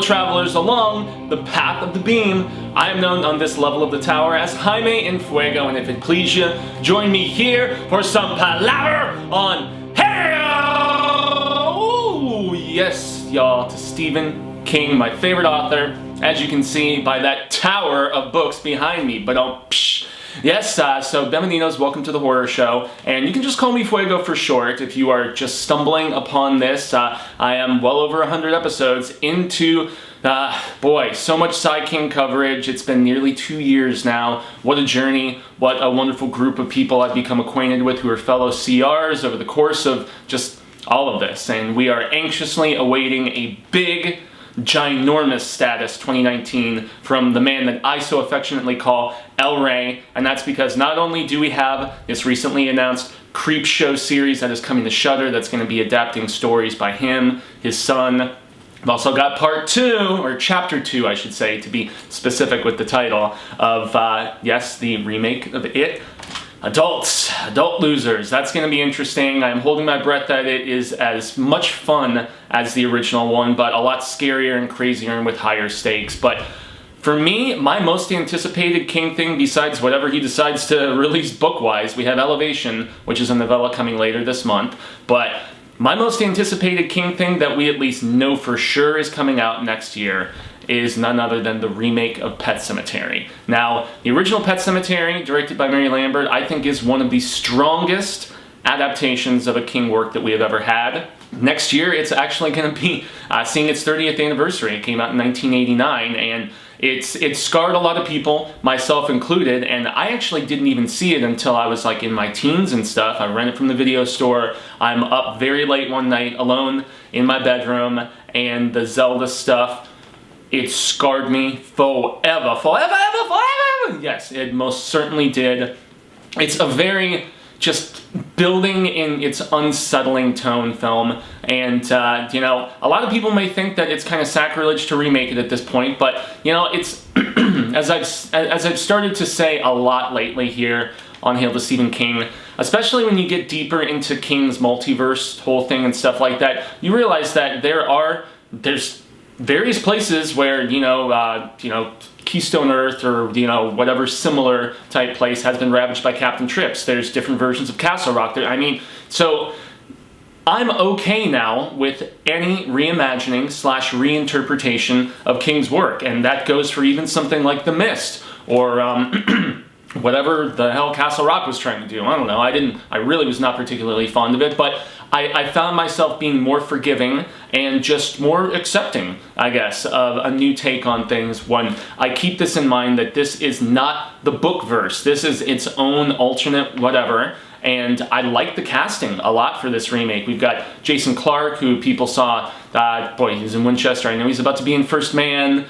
travelers along the path of the beam. I am known on this level of the tower as Jaime and Fuego, and if it please you, join me here for some palaver on Hell! Ooh, yes, y'all, to Stephen King, my favorite author, as you can see by that tower of books behind me. But yes, so bienvenidos, welcome to the horror show, and you can just call me Fuego for short if you are just stumbling upon this. I am well over 100 episodes into, boy, so much Sai King coverage. It's been nearly 2 years now. What a journey, what a wonderful group of people I've become acquainted with who are fellow CRs over the course of just all of this, and we are anxiously awaiting a big, ginormous status 2019 from the man that I so affectionately call El Rey, and that's because not only do we have this recently announced Creep Show series that is coming to Shudder that's going to be adapting stories by him, his son. I've also got part 2, or chapter 2 I should say, to be specific with the title, of, yes, the remake of It. Adult losers. That's going to be interesting. I'm holding my breath that it is as much fun as the original one, but a lot scarier and crazier and with higher stakes. But for me, my most anticipated King thing, besides whatever he decides to release book-wise, we have Elevation, which is a novella coming later this month, but my most anticipated King thing that we at least know for sure is coming out next year is none other than the remake of Pet Sematary. Now, the original Pet Sematary, directed by Mary Lambert, I think is one of the strongest adaptations of a King work that we have ever had. Next year, it's actually going to be seeing its 30th anniversary. It came out in 1989, and it scarred a lot of people, myself included, and I actually didn't even see it until I was like in my teens and stuff. I rented it from the video store. I'm up very late one night alone in my bedroom, and the Zelda stuff, it scarred me forever. Yes, it most certainly did. It's a very just building in its unsettling tone film, and you know, a lot of people may think that it's kind of sacrilege to remake it at this point, but you know, it's as I've started to say a lot lately here on Hail to Stephen King, especially when you get deeper into King's multiverse whole thing and stuff like that, you realize that there's various places where, you know, Keystone Earth or, you know, whatever similar type place has been ravaged by Captain Trips. There's different versions of Castle Rock there. I mean, so I'm okay now with any reimagining / reinterpretation of King's work, and that goes for even something like The Mist or whatever the hell Castle Rock was trying to do. I don't know. I really was not particularly fond of it, but I found myself being more forgiving and just more accepting, I guess, of a new take on things when I keep this in mind that this is not the book verse. This is its own alternate whatever, and I like the casting a lot for this remake. We've got Jason Clarke, who people saw, boy, he's in Winchester. I know he's about to be in First Man,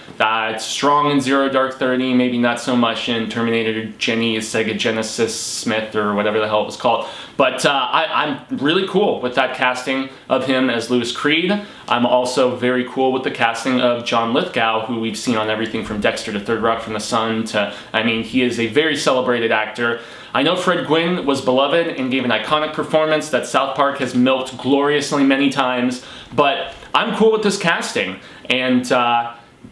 strong in Zero Dark 30, maybe not so much in Terminator Sega Genesis Smith or whatever the hell it was called. But I'm really cool with that casting of him as Louis Creed. I'm also very cool with the casting of John Lithgow, who we've seen on everything from Dexter to Third Rock from the Sun to, I mean, he is a very celebrated actor. I know Fred Gwynne was beloved and gave an iconic performance that South Park has milked gloriously many times, but I'm cool with this casting. And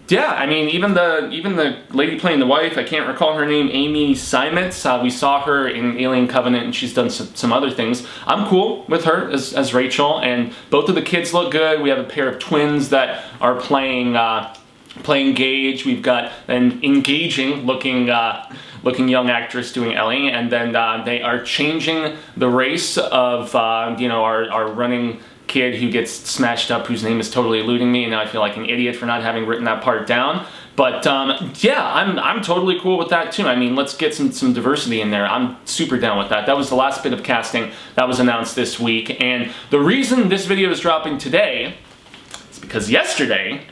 yeah, I mean, even the lady playing the wife, I can't recall her name, Amy Seimetz, we saw her in Alien Covenant, and she's done some other things. I'm cool with her as Rachel, and both of the kids look good. We have a pair of twins that are playing Gage. We've got an engaging looking young actress doing Ellie, and then they are changing the race of you know, our running kid who gets smashed up, whose name is totally eluding me, and now I feel like an idiot for not having written that part down. But yeah, I'm totally cool with that too. I mean, let's get some diversity in there. I'm super down with that. That was the last bit of casting that was announced this week, and the reason this video is dropping today is because yesterday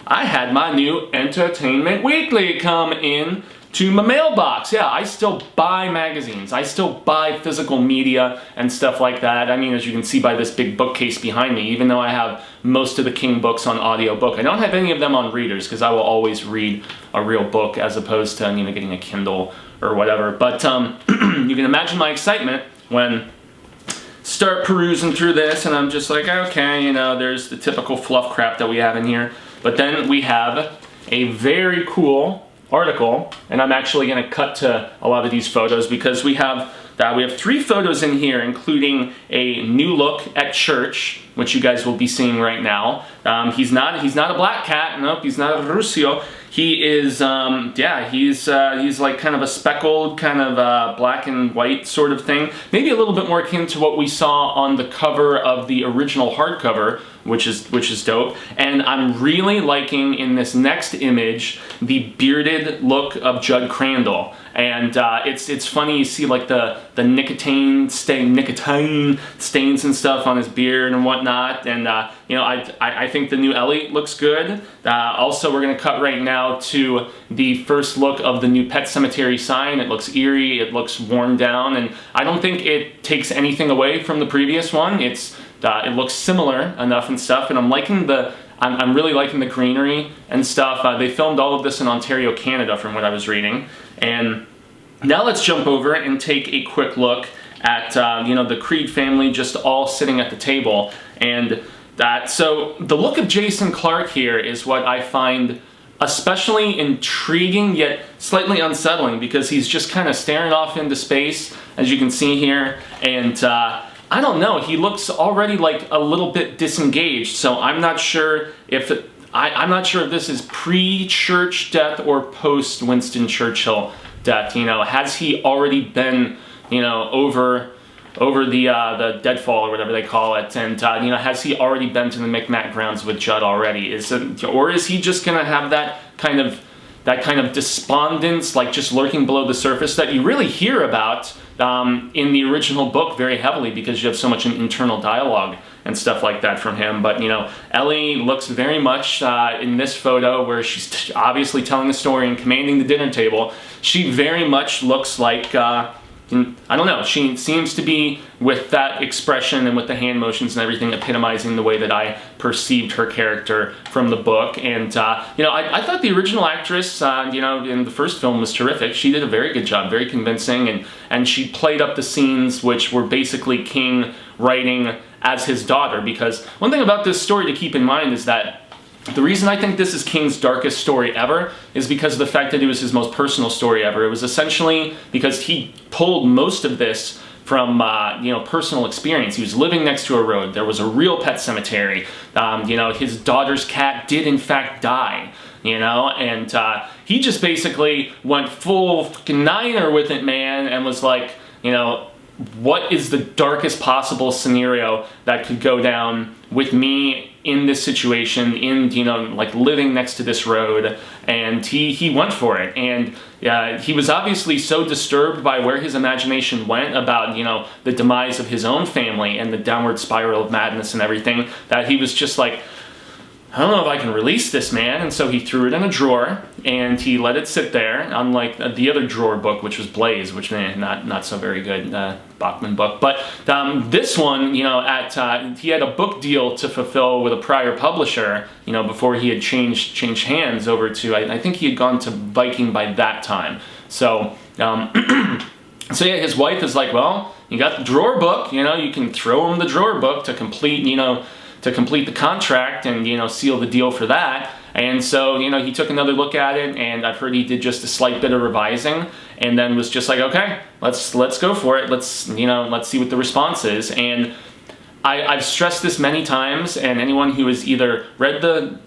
I had my new Entertainment Weekly come in to my mailbox. Yeah, I still buy magazines. I still buy physical media and stuff like that. I mean, as you can see by this big bookcase behind me, even though I have most of the King books on audiobook, I don't have any of them on readers because I will always read a real book as opposed to, you know, getting a Kindle or whatever. But you can imagine my excitement when start perusing through this and I'm just like, okay, you know, there's the typical fluff crap that we have in here. But then we have a very cool article, and I'm actually going to cut to a lot of these photos because we have 3 photos in here, including a new look at church, which you guys will be seeing right now. He's not a black cat. Nope, he's not a Rusio. He is, he's like kind of a speckled, kind of black and white sort of thing. Maybe a little bit more akin to what we saw on the cover of the original hardcover, which is dope. And I'm really liking in this next image the bearded look of Judd Crandall. And it's funny, you see like the nicotine stains and stuff on his beard and whatnot. And I think the new Ellie looks good. Also, we're gonna cut right now to the first look of the new PET Sematary sign. It looks eerie, it looks worn down, and I don't think it takes anything away from the previous one. It looks similar enough and stuff, and I'm really liking the greenery and stuff. They filmed all of this in Ontario, Canada, from what I was reading. And now let's jump over and take a quick look at the Creed family just all sitting at the table. And so the look of Jason Clarke here is what I find especially intriguing yet slightly unsettling, because he's just kind of staring off into space, as you can see here. And I don't know, he looks already like a little bit disengaged, so I'm not sure if this is pre-Church death or post-Winston Churchill death. Has he already been, over the deadfall or whatever they call it, and has he already been to the Micmac grounds with Judd already? Or is he just gonna have that kind of despondence, like just lurking below the surface that you really hear about in the original book very heavily, because you have so much internal dialogue and stuff like that from him. But Ellie looks very much in this photo, where she's obviously telling the story and commanding the dinner table, she very much looks like I don't know, she seems to be, with that expression and with the hand motions and everything, epitomizing the way that I perceived her character from the book. And I thought the original actress in the first film was terrific. She did a very good job, very convincing, and she played up the scenes which were basically King writing as his daughter. Because one thing about this story to keep in mind is that the reason I think this is King's darkest story ever is because of the fact that it was his most personal story ever. It was essentially because he pulled most of this from personal experience. He was living next to a road. There was a real pet cemetery. His daughter's cat did in fact die. And he just basically went full fucking niner with it, man, and was like, what is the darkest possible scenario that could go down with me in this situation, like living next to this road? And he went for it. And he was obviously so disturbed by where his imagination went about, the demise of his own family and the downward spiral of madness and everything, that he was just like, I don't know if I can release this, man. And so he threw it in a drawer and he let it sit there, unlike the other drawer book, which was Blaze, which not so very good Bachman book. But this one, he had a book deal to fulfill with a prior publisher, before he had changed hands over to, I think he had gone to Viking by that time. So, so yeah, his wife is like, well, you got the drawer book, you can throw him the drawer book to complete, the contract and, seal the deal for that. And so, he took another look at it, and I've heard he did just a slight bit of revising, and then was just like, okay, let's go for it. Let's see what the response is. And I've stressed this many times, and anyone who has either read the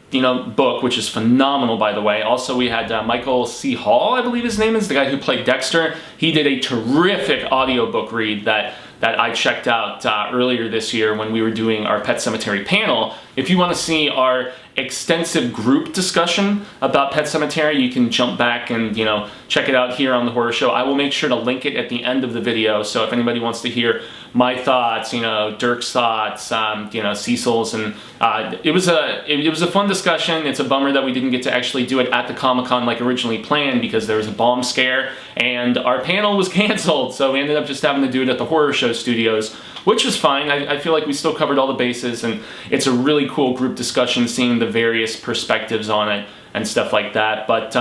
book, which is phenomenal, by the way. Also, we had Michael C. Hall, I believe his name is, the guy who played Dexter. He did a terrific audiobook read that I checked out earlier this year when we were doing our Pet Sematary panel. If you want to see our extensive group discussion about Pet Sematary, you can jump back and check it out here on the Horror Show. I will make sure to link it at the end of the video, so if anybody wants to hear my thoughts, Dirk's thoughts, Cecil's, and it was a fun discussion. It's a bummer that we didn't get to actually do it at the Comic-Con like originally planned, because there was a bomb scare and our panel was canceled, so we ended up just having to do it at the Horror Show studios, which is fine. I feel like we still covered all the bases, and it's a really cool group discussion, seeing the various perspectives on it and stuff like that. But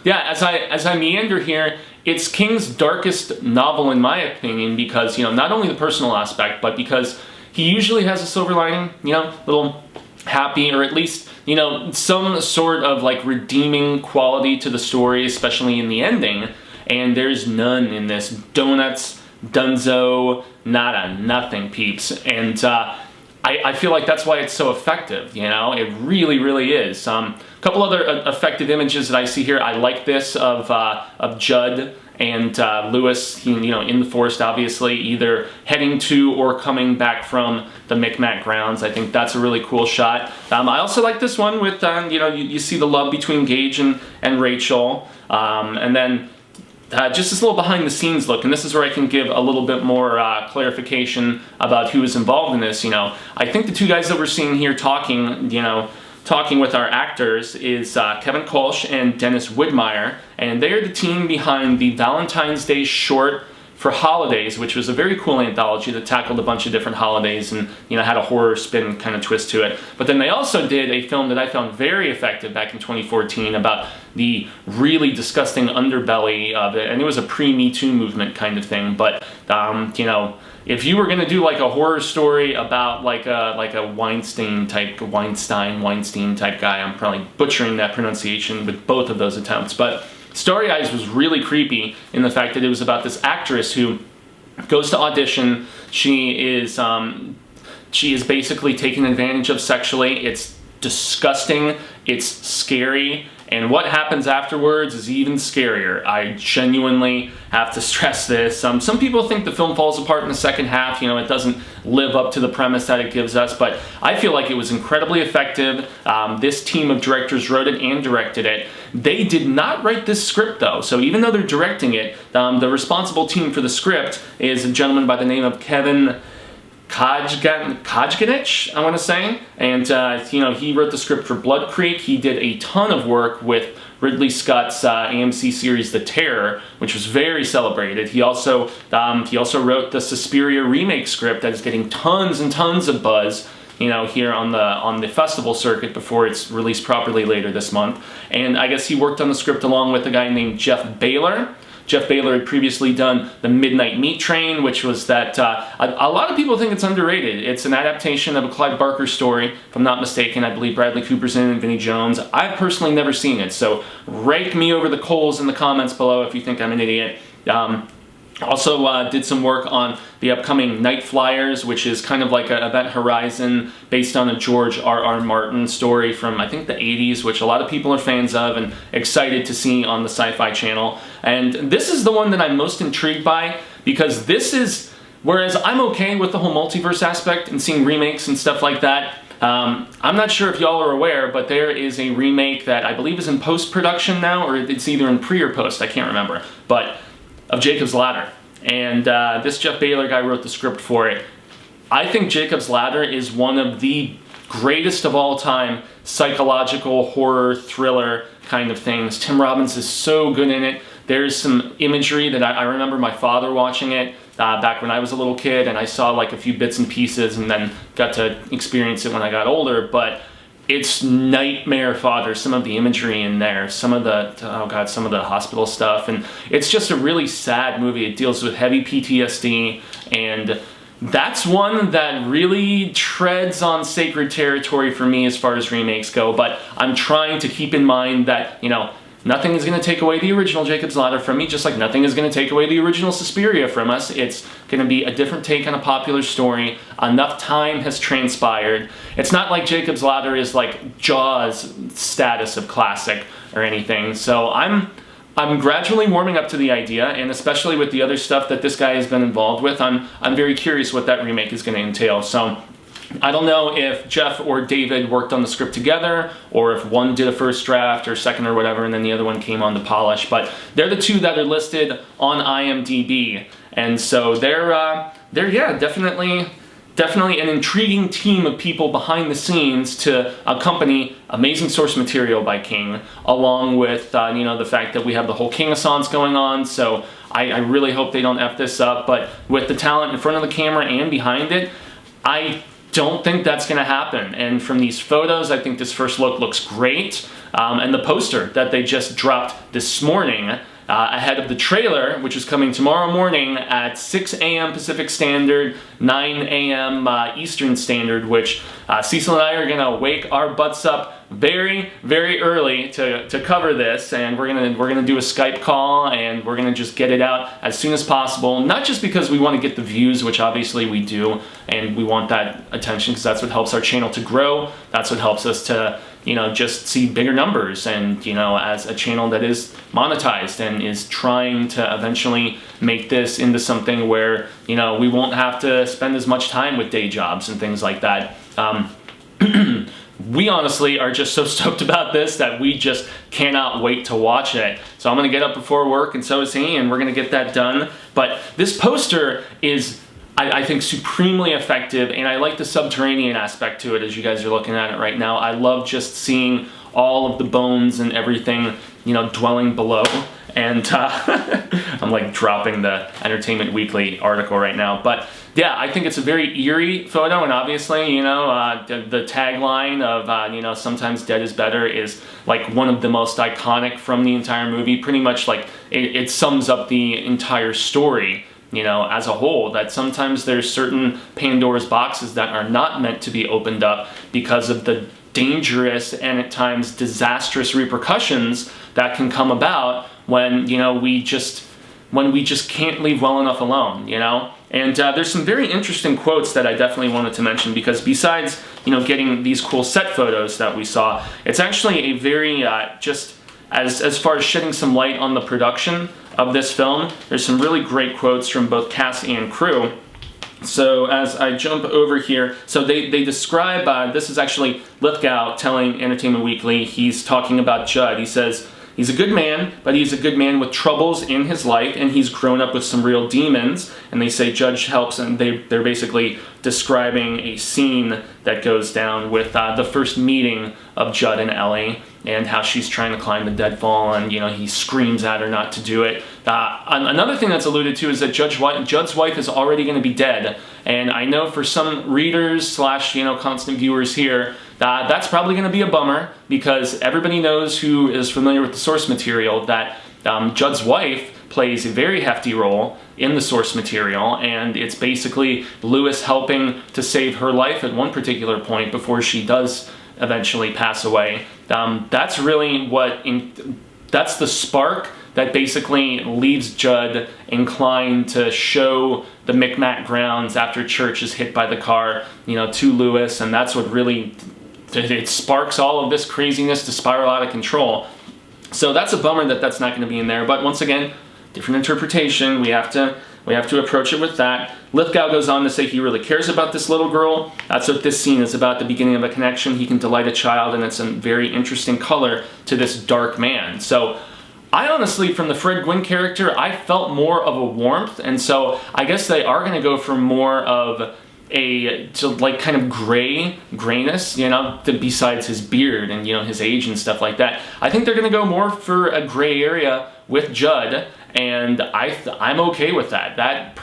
yeah, as I meander here, it's King's darkest novel in my opinion, because not only the personal aspect, but because he usually has a silver lining, little happy, or at least, you know, some sort of like redeeming quality to the story, especially in the ending, and there's none in this. Donuts, dunzo, nada, nothing, peeps. And I feel like that's why it's so effective, you know? It really, really is. A couple other effective images that I see here. I like this of Judd and Lewis, you know, in the forest, obviously, either heading to or coming back from the Micmac grounds. I think that's a really cool shot. I also like this one with, you know, you see the love between Gage and Rachel. And then just this little behind the scenes look, and this is where I can give a little bit more clarification about who is involved in this. You know, I think the two guys that we're seeing here talking with our actors is Kevin Kolsch and Dennis Widmeyer, and they are the team behind the Valentine's Day short for Holidays, which was a very cool anthology that tackled a bunch of different holidays and, you know, had a horror spin kind of twist to it. But then they also did a film that I found very effective back in 2014 about the really disgusting underbelly of it, and it was a pre-Me Too movement kind of thing. But you know, if you were going to do like a horror story about like a Weinstein type guy, I'm probably butchering that pronunciation with both of those attempts, but Starry Eyes was really creepy in the fact that it was about this actress who goes to audition. She is basically taken advantage of sexually. It's disgusting. It's scary. And what happens afterwards is even scarier. I genuinely have to stress this. Some people think the film falls apart in the second half. You know, it doesn't live up to the premise that it gives us, but I feel like it was incredibly effective. This team of directors wrote it and directed it. They did not write this script, though. So even though they're directing it, the responsible team for the script is a gentleman by the name of Kevin Kajganich, I want to say, and you know, he wrote the script for Blood Creek. He did a ton of work with Ridley Scott's AMC series The Terror, which was very celebrated. He also wrote the Suspiria remake script that is getting tons and tons of buzz, you know, here on the festival circuit before it's released properly later this month. And I guess he worked on the script along with a guy named Jeff Baylor. Jeff Baylor had previously done The Midnight Meat Train, which was that, a lot of people think it's underrated. It's an adaptation of a Clive Barker story, if I'm not mistaken. I believe Bradley Cooper's in it and Vinnie Jones. I've personally never seen it, so rake me over the coals in the comments below if you think I'm an idiot. Also did some work on the upcoming Night Flyers, which is kind of like an Event Horizon based on a George R.R. Martin story from, I think, the 80s, which a lot of people are fans of and excited to see on the Sci-Fi Channel. And this is the one that I'm most intrigued by, because this is, whereas I'm okay with the whole multiverse aspect and seeing remakes and stuff like that, I'm not sure if y'all are aware, but there is a remake that I believe is in post-production now, or it's either in pre or post, I can't remember, but of Jacob's Ladder. And this Jeff Baylor guy wrote the script for it. I think Jacob's Ladder is one of the greatest of all time psychological horror thriller kind of things. Tim Robbins is so good in it. There's some imagery that I remember my father watching it back when I was a little kid, and I saw like a few bits and pieces and then got to experience it when I got older, but it's nightmare fodder, some of the imagery in there, some of the hospital stuff, and it's just a really sad movie. It deals with heavy PTSD, and that's one that really treads on sacred territory for me as far as remakes go, but I'm trying to keep in mind that, you know, nothing is going to take away the original Jacob's Ladder from me, just like nothing is going to take away the original Suspiria from us. It's going to be a different take on a popular story. Enough time has transpired. It's not like Jacob's Ladder is like Jaws status of classic or anything. So I'm gradually warming up to the idea, and especially with the other stuff that this guy has been involved with, I'm very curious what that remake is going to entail. So I don't know if Jeff or David worked on the script together, or if one did a first draft or second or whatever, and then the other one came on to polish, but they're the two that are listed on IMDb, and so they're yeah, definitely an intriguing team of people behind the scenes to accompany amazing source material by King, along with you know, the fact that we have the whole King-a-sance going on. So I really hope they don't F this up, but with the talent in front of the camera and behind it, I don't think that's going to happen. And from these photos, I think this first look looks great. And the poster that they just dropped this morning, ahead of the trailer, which is coming tomorrow morning at 6 a.m. Pacific Standard, 9 a.m. Eastern Standard, which Cecil and I are gonna wake our butts up very, very early to cover this, and we're gonna do a Skype call, and we're gonna just get it out as soon as possible. Not just because we want to get the views, which obviously we do, and we want that attention because that's what helps our channel to grow. That's what helps us to, you know, just see bigger numbers, and, you know, as a channel that is monetized and is trying to eventually make this into something where, you know, we won't have to spend as much time with day jobs and things like that. We honestly are just so stoked about this that we just cannot wait to watch it. So I'm gonna get up before work, and so is he, and we're gonna get that done. But this poster is, I think, supremely effective, and I like the subterranean aspect to it as you guys are looking at it right now. I love just seeing all of the bones and everything, you know, dwelling below. And I'm like dropping the Entertainment Weekly article right now. But yeah, I think it's a very eerie photo, and obviously, you know, the tagline of, you know, sometimes dead is better is like one of the most iconic from the entire movie. Pretty much like it sums up the entire story, you know, as a whole, that sometimes there's certain Pandora's boxes that are not meant to be opened up because of the dangerous and at times disastrous repercussions that can come about when, you know, we just can't leave well enough alone, you know? And there's some very interesting quotes that I definitely wanted to mention, because besides, you know, getting these cool set photos that we saw, it's actually a very, just as far as shedding some light on the production of this film, there's some really great quotes from both cast and crew. So as I jump over here, so they describe, this is actually Lithgow telling Entertainment Weekly, he's talking about Judd. He says, he's a good man, but he's a good man with troubles in his life, and he's grown up with some real demons. And they say Judge helps, and they're basically describing a scene that goes down with the first meeting of Judd and Ellie, and how she's trying to climb the deadfall, and, you know, he screams at her not to do it. Another thing that's alluded to is that Judd's wife is already going to be dead, and I know for some readers / you know, constant viewers here, that's probably going to be a bummer, because everybody knows, who is familiar with the source material, that Judd's wife plays a very hefty role in the source material, and it's basically Lewis helping to save her life at one particular point before she does eventually pass away. That's really that's the spark that basically leaves Judd inclined to show the Micmac grounds after Church is hit by the car, you know, to Lewis, and that's what really, it sparks all of this craziness to spiral out of control. So that's a bummer that that's not going to be in there, but once again, different interpretation. We have to approach it with that. Lithgow goes on to say he really cares about this little girl. That's what this scene is about, the beginning of a connection. He can delight a child, and it's a very interesting color to this dark man. So I honestly, from the Fred Gwynn character, I felt more of a warmth, and so I guess they are going to go for more of like kind of grayness, you know, besides his beard and, you know, his age and stuff like that. I think they're going to go more for a gray area with Judd, and I'm okay with that. That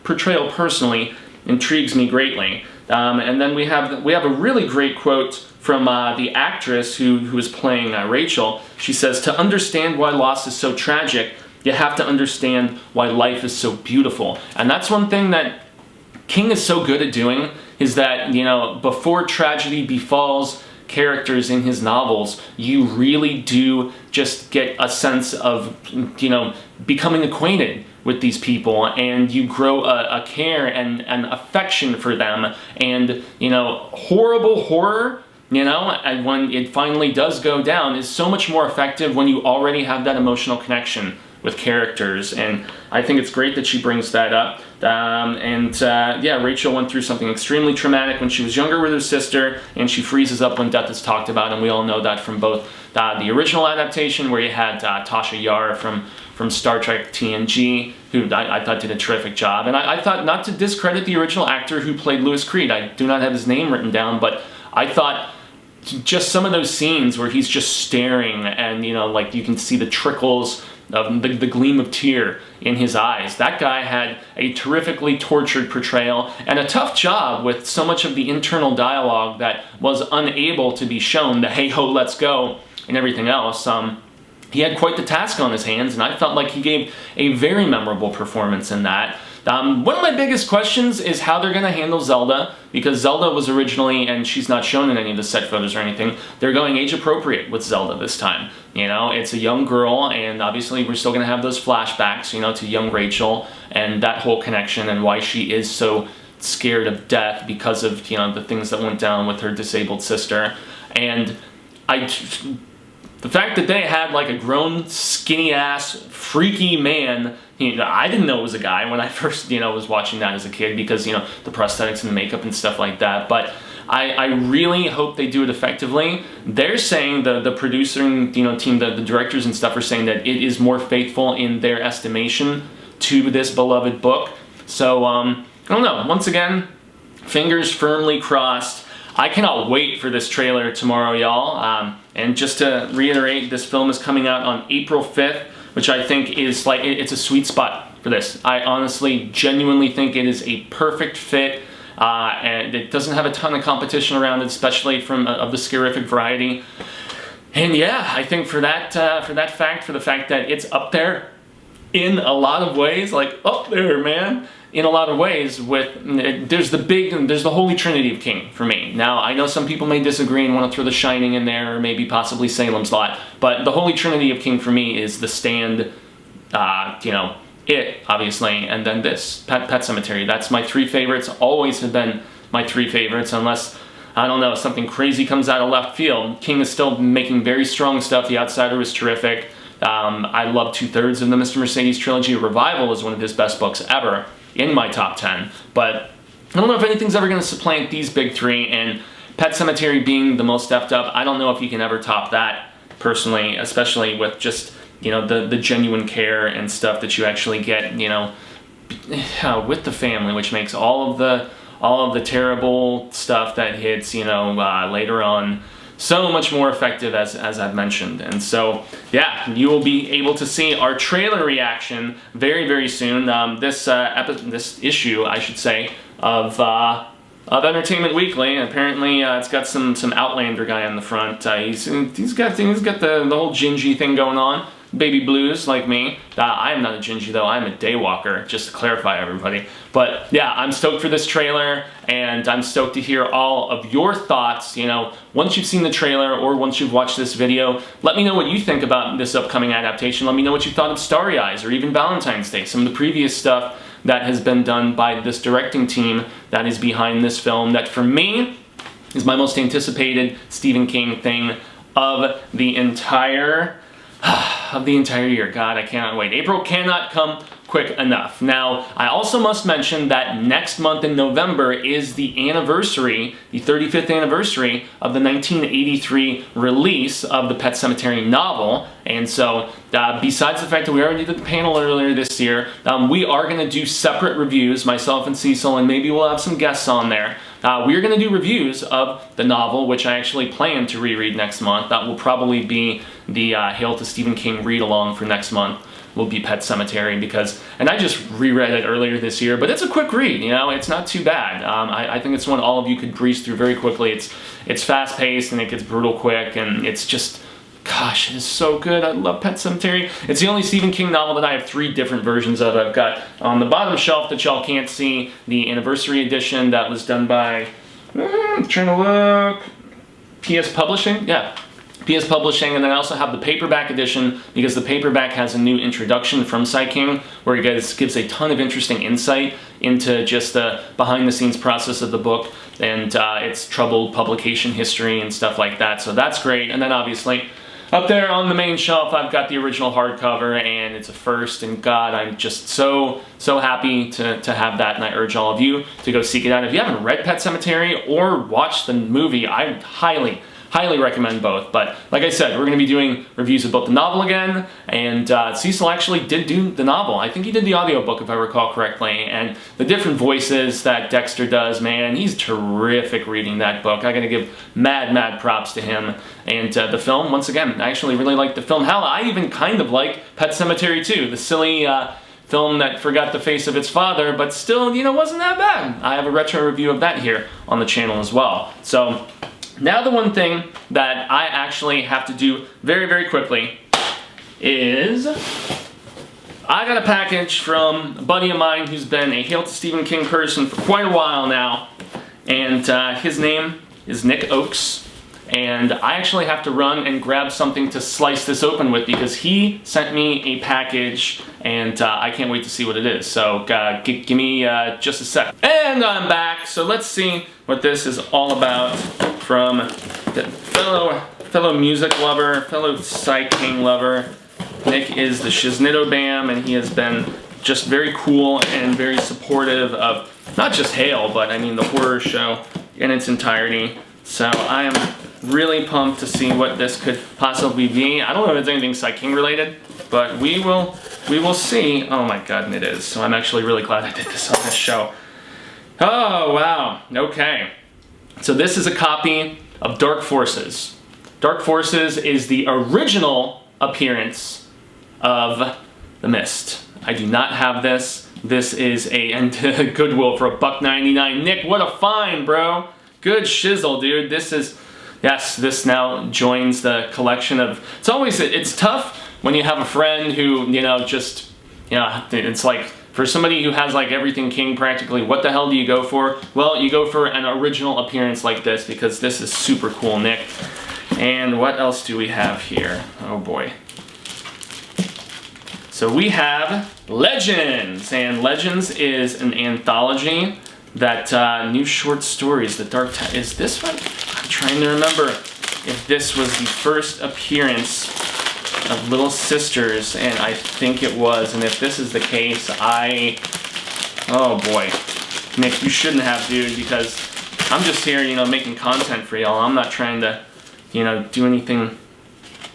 portrayal personally intrigues me greatly. And then we have a really great quote from the actress who is playing Rachel. She says, "To understand why loss is so tragic, you have to understand why life is so beautiful." And that's one thing that King is so good at doing, is that, you know, before tragedy befalls characters in his novels, you really do just get a sense of, you know, becoming acquainted with these people, and you grow a care and an affection for them, and, you know, horrible horror, you know, and when it finally does go down, is so much more effective when you already have that emotional connection with characters. And I think it's great that she brings that up. Yeah, Rachel went through something extremely traumatic when she was younger with her sister, and she freezes up when death is talked about, and we all know that from both the original adaptation, where you had Tasha Yar from Star Trek TNG, who I thought did a terrific job. And I thought, not to discredit the original actor who played Louis Creed, I do not have his name written down, but I thought just some of those scenes where he's just staring, and, you know, like you can see the trickles of the gleam of tear in his eyes. That guy had a terrifically tortured portrayal, and a tough job with so much of the internal dialogue that was unable to be shown, the hey ho let's go and everything else. he had quite the task on his hands, and I felt like he gave a very memorable performance in that. One of my biggest questions is how they're going to handle Zelda, because Zelda was originally, and she's not shown in any of the set photos or anything, they're going age appropriate with Zelda this time. You know, it's a young girl, and obviously we're still going to have those flashbacks, you know, to young Rachel, and that whole connection, and why she is so scared of death because of, you know, the things that went down with her disabled sister. And the fact that they had like a grown, skinny-ass, freaky man, you know, I didn't know it was a guy when I first, you know, was watching that as a kid because, you know, the prosthetics and the makeup and stuff like that. But I really hope they do it effectively. They're saying, the producing, you know, team, the directors and stuff are saying that it is more faithful in their estimation to this beloved book. So, I don't know. Once again, fingers firmly crossed. I cannot wait for this trailer tomorrow, y'all. And just to reiterate, this film is coming out on April 5th, which I think is like, it's a sweet spot for this. I honestly, genuinely think it is a perfect fit, and it doesn't have a ton of competition around it, especially from of the scarific variety. And yeah, I think for the fact that it's up there in a lot of ways, like up there, man. In a lot of ways, there's the holy trinity of King for me. Now, I know some people may disagree and want to throw The Shining in there, or maybe possibly Salem's Lot, but the holy trinity of King for me is The Stand, you know, It, obviously, and then this, Pet Sematary. That's my three favorites, always have been my three favorites, unless, I don't know, something crazy comes out of left field. King is still making very strong stuff. The Outsider is terrific. I love 2/3 of the Mr. Mercedes trilogy. Revival is one of his best books ever, in my top 10, but I don't know if anything's ever going to supplant these big three, and Pet Sematary being the most effed up, I don't know if you can ever top that, personally, especially with just, you know, the genuine care and stuff that you actually get, you know, with the family, which makes all of the terrible stuff that hits, you know, later on, so much more effective, as I've mentioned. And so, yeah, you will be able to see our trailer reaction very, very soon. This issue, I should say, of Entertainment Weekly. Apparently, it's got some Outlander guy on the front. He's got the whole Gingy thing going on. Baby blues, like me. I am not a Gingy, though. I'm a daywalker, just to clarify, everybody. But yeah, I'm stoked for this trailer, and I'm stoked to hear all of your thoughts. You know, once you've seen the trailer or once you've watched this video, let me know what you think about this upcoming adaptation. Let me know what you thought of Starry Eyes or even Valentine's Day, some of the previous stuff that has been done by this directing team that is behind this film, that for me is my most anticipated Stephen King thing of the entire year. God, I cannot wait. April cannot come quick enough. Now, I also must mention that next month in November is the anniversary, the 35th anniversary of the 1983 release of the Pet Sematary novel. And so, besides the fact that we already did the panel earlier this year, we are going to do separate reviews, myself and Cecil, and maybe we'll have some guests on there. We're going to do reviews of the novel, which I actually plan to reread next month. That will probably be the Hail to Stephen King read-along for next month, will be Pet Sematary, because, and I just reread it earlier this year, but it's a quick read, you know, it's not too bad. I think it's one all of you could breeze through very quickly. It's fast-paced, and it gets brutal quick, and it's just, gosh, it is so good. I love Pet Sematary. It's the only Stephen King novel that I have 3 different versions of. I've got on the bottom shelf that y'all can't see, the anniversary edition that was done by, I'm trying to look, PS Publishing? Yeah. PS Publishing, and then I also have the paperback edition, because the paperback has a new introduction from Cy King, where he gives a ton of interesting insight into just the behind-the-scenes process of the book, and its troubled publication history and stuff like that, so that's great. And then obviously, up there on the main shelf, I've got the original hardcover, and it's a first, and God, I'm just so happy to have that, and I urge all of you to go seek it out. If you haven't read Pet Sematary or watched the movie, I highly recommend both. But like I said, we're going to be doing reviews of both the novel again, and Cecil actually did do the novel. I think he did the audiobook, if I recall correctly, and the different voices that Dexter does, man, he's terrific reading that book. I got to give mad props to him. And the film, once again, I actually really like the film. Hell, I even kind of like Pet Sematary too, the silly film that forgot the face of its father, but still, you know, wasn't that bad. I have a retro review of that here on the channel as well. So, now the one thing that I actually have to do very quickly is I got a package from a buddy of mine who's been a Hail to Stephen King person for quite a while now, and his name is Nick Oakes. And I actually have to run and grab something to slice this open with because he sent me a package and I can't wait to see what it is. So give me just a sec. And I'm back. So let's see what this is all about from the fellow music lover, fellow Sai King lover. Nick is the Shiznito Bam, and he has been just very cool and very supportive of not just Hail, but I mean the horror show in its entirety. So I am really pumped to see what this could possibly be. I don't know if it's anything Sai King related, but we will see. Oh my god, and it is. So I'm actually really glad I did this on this show. Oh wow, okay. So this is a copy of Dark Forces. Dark Forces is the original appearance of The Mist. I do not have this. This is a Goodwill for $1.99. Nick, what a find, bro. Good shizzle, dude. This is, yes, this now joins the collection of, it's tough when you have a friend who, it's like, for somebody who has like everything King practically, what the hell do you go for? Well, you go for an original appearance like this because this is super cool, Nick. And what else do we have here? Oh boy. So we have Legends, and Legends is an anthology that new short stories, the Dark Tower. Is this one? I'm trying to remember if this was the first appearance of Little Sisters, and I think it was. And if this is the case, oh boy, Nick, you shouldn't have, dude, because I'm just here, making content for y'all. I'm not trying to, do anything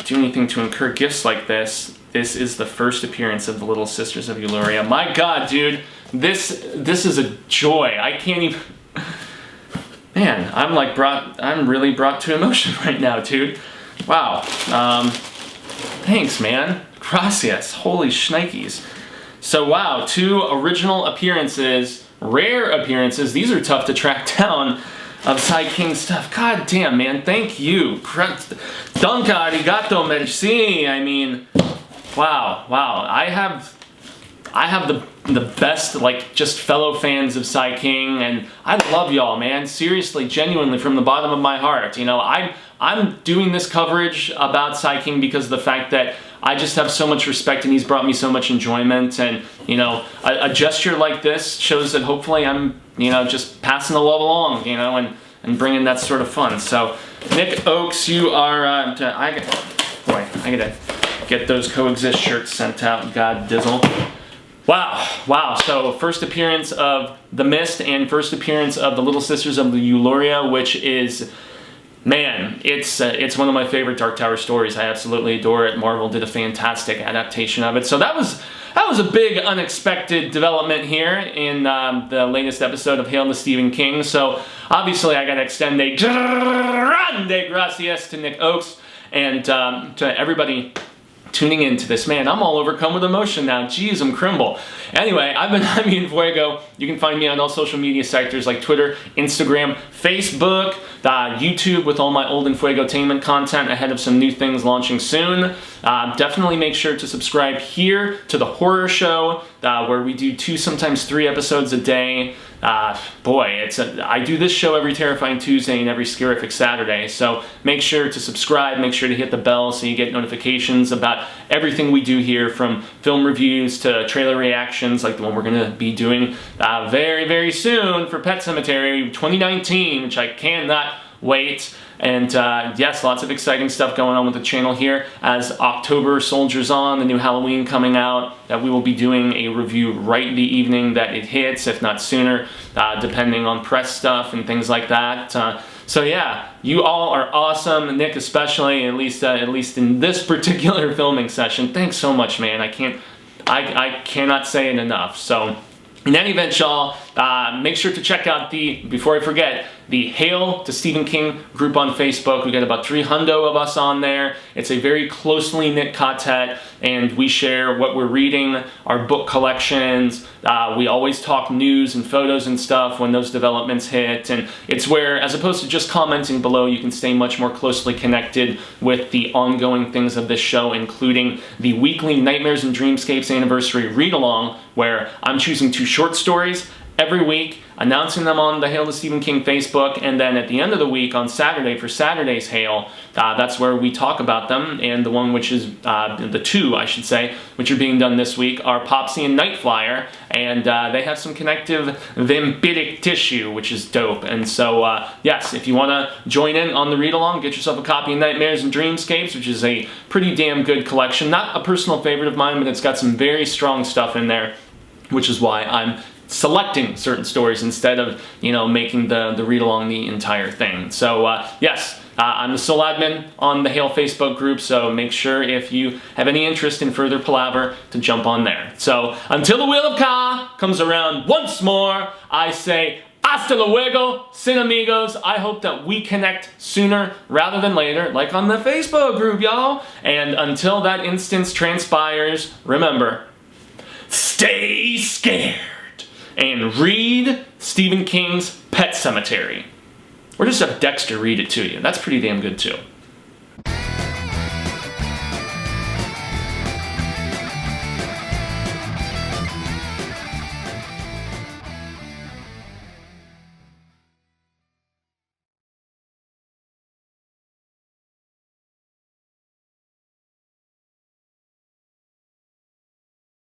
to incur gifts like this. This is the first appearance of the Little Sisters of Eluria. My God, dude, this is a joy. I can't even. Man, I'm really brought to emotion right now, dude. Wow. Thanks, man. Gracias. Holy shnikes. So wow, 2 original appearances, rare appearances. These are tough to track down. Of Sai King stuff. God damn, man. Thank you. Danke, arigato, merci. I mean, wow. I have the best, like, just fellow fans of Sai King, and I love y'all, man. Seriously, genuinely, from the bottom of my heart. I'm doing this coverage about Sai King because of the fact that I just have so much respect and he's brought me so much enjoyment, and a gesture like this shows that hopefully I'm just passing the love along, and bringing that sort of fun. So Nick Oakes, you are I gotta get those Coexist shirts sent out. God dizzle. Wow. So first appearance of The Mist and first appearance of the Little Sisters of the Eluria, which is, man, it's one of my favorite Dark Tower stories. I absolutely adore it. Marvel did a fantastic adaptation of it. So that was a big unexpected development here in the latest episode of Hail to Stephen King. So obviously I got to extend a grande gracias to Nick Oakes and to everybody tuning into this. Man, I'm all overcome with emotion now. Jeez, I'm crimble. Anyway, I've been Jaime Fuego. You can find me on all social media sectors like Twitter, Instagram, Facebook, YouTube with all my old and Fuegotainment content ahead of some new things launching soon. Definitely make sure to subscribe here to the horror show where we do 2, sometimes 3 episodes a day. Boy, I do this show every Terrifying Tuesday and every Scarific Saturday, so make sure to subscribe, make sure to hit the bell so you get notifications about everything we do here, from film reviews to trailer reactions like the one we're going to be doing very, very soon for Pet Sematary 2019, which I cannot wait. And yes, lots of exciting stuff going on with the channel here as October soldiers on, the new Halloween coming out, that we will be doing a review right the evening that it hits, if not sooner, depending on press stuff and things like that. So yeah, you all are awesome, Nick especially, at least in this particular filming session. Thanks so much, man. I cannot say it enough. So in any event, y'all, make sure to check out before I forget, the Hail to Stephen King group on Facebook. We got about 300 of us on there. It's a very closely knit Ka-Tet, and we share what we're reading, our book collections. We always talk news and photos and stuff when those developments hit, and it's where, as opposed to just commenting below, you can stay much more closely connected with the ongoing things of this show, including the weekly Nightmares and Dreamscapes anniversary read-along, where I'm choosing 2 short stories every week, announcing them on the Hail to Stephen King Facebook, and then at the end of the week on Saturday for Saturday's Hail, that's where we talk about them. And the one which is, the 2 I should say, which are being done this week are Popsy and Nightflyer, and they have some connective vampiric tissue, which is dope. And so, yes, if you want to join in on the read-along, get yourself a copy of Nightmares and Dreamscapes, which is a pretty damn good collection. Not a personal favorite of mine, but it's got some very strong stuff in there, which is why I'm selecting certain stories instead of, making the read-along the entire thing. So, yes, I'm the sole admin on the Hail Facebook group, so make sure if you have any interest in further palaver to jump on there. So, until the Wheel of Ka comes around once more, I say, hasta luego, sin amigos. I hope that we connect sooner rather than later, like on the Facebook group, y'all. And until that instance transpires, remember, stay scared. And read Stephen King's Pet Sematary. Or just have Dexter read it to you. That's pretty damn good too.